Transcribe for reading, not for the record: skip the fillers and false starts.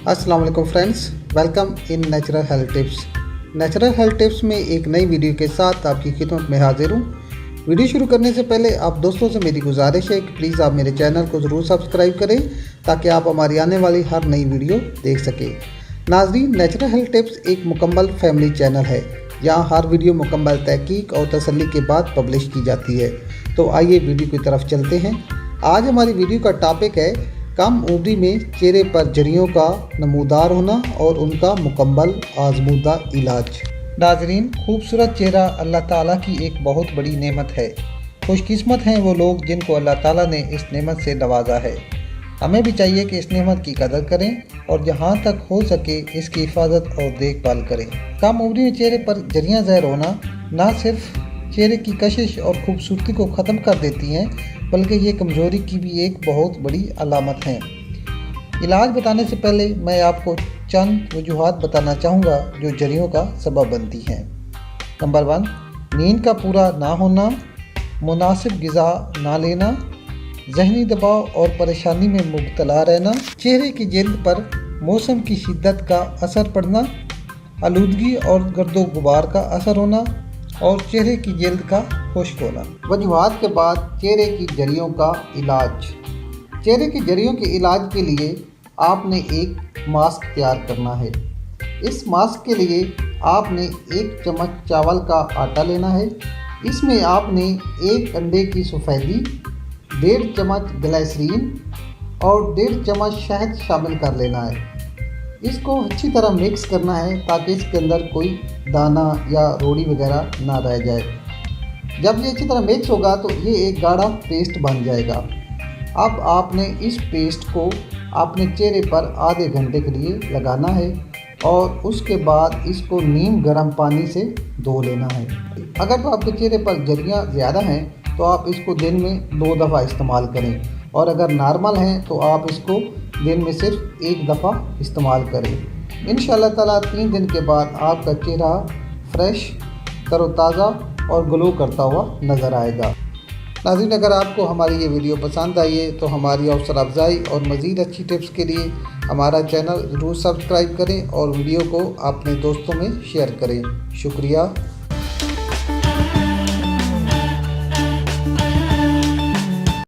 अस्सलाम वालेकुम friends, welcome in natural health tips. Natural health tips में एक नई वीडियो के साथ आपकी खिदमत में हाजिर हूँ। वीडियो शुरू करने से पहले आप दोस्तों से मेरी गुजारिश है कि प्लीज़ आप मेरे चैनल को ज़रूर सब्सक्राइब करें ताकि आप हमारी आने वाली हर नई वीडियो देख सकें। नाज़रीन, नेचुरल हेल्थ टिप्स एक मुकम्मल फैमिली चैनल है जहाँ हर वीडियो मुकम्मल तहकीक और तसल्ली के बाद पब्लिश की जाती है। तो आइए वीडियो की तरफ चलते हैं। आज हमारी वीडियो का टॉपिक है कम उम्री में चेहरे पर झुर्रियों का नमूदार होना और उनका मुकम्मल आजमूदा इलाज। नाजरीन, खूबसूरत चेहरा अल्लाह ताला की एक बहुत बड़ी नेमत है। खुशकिस्मत हैं वो लोग जिनको अल्लाह ताला ने इस नेमत से नवाजा है। हमें भी चाहिए कि इस नेमत की कदर करें और जहाँ तक हो सके इसकी हिफाजत और देखभाल करें। कम उम्री में चेहरे पर झुर्रियाँ ज़ाहिर होना ना सिर्फ चेहरे की कशिश और खूबसूरती को ख़त्म कर देती हैं बल्कि ये कमज़ोरी की भी एक बहुत बड़ी अलामत है। इलाज बताने से पहले मैं आपको चंद वजूहात बताना चाहूँगा जो झुर्रियों का सबब बनती हैं। नंबर 1, नींद का पूरा ना होना, मुनासिब ग़िज़ा ना लेना, ज़हनी दबाव और परेशानी में मुब्तला रहना, चेहरे की जिल्द पर मौसम की शिद्दत का असर पड़ना, आलूदगी और गर्दो गुबार का असर होना और चेहरे की जिल्द का खुश्क होना। वजूहात के बाद चेहरे की झुर्रियों का इलाज। चेहरे की झुर्रियों के इलाज के लिए आपने एक मास्क तैयार करना है। इस मास्क के लिए आपने 1 चम्मच चावल का आटा लेना है। इसमें आपने 1 अंडे की सफ़ेदी, 1.5 चम्मच ग्लिसरीन और 1.5 चम्मच शहद शामिल कर लेना है। इसको अच्छी तरह मिक्स करना है ताकि इसके अंदर कोई दाना या रोड़ी वगैरह ना रह जाए। जब ये अच्छी तरह मिक्स होगा तो ये एक गाढ़ा पेस्ट बन जाएगा। अब आपने इस पेस्ट को अपने चेहरे पर आधे घंटे के लिए लगाना है और उसके बाद इसको नीम गर्म पानी से धो लेना है। अगर तो आपके चेहरे पर झुर्रियाँ ज़्यादा हैं तो आप इसको दिन में 2 दफ़ा इस्तेमाल करें और अगर नॉर्मल हैं तो आप इसको दिन में सिर्फ 1 दफ़ा इस्तेमाल करें। इंशाअल्लाह ताला 3 दिन के बाद आपका चेहरा फ्रेश, तरोताज़ा और ग्लो करता हुआ नज़र आएगा। नाज़रीन, अगर आपको हमारी ये वीडियो पसंद आई है तो हमारी हौसला अफजाई और मज़ीद अच्छी टिप्स के लिए हमारा चैनल ज़रूर सब्सक्राइब करें और वीडियो को अपने दोस्तों में शेयर करें। शुक्रिया।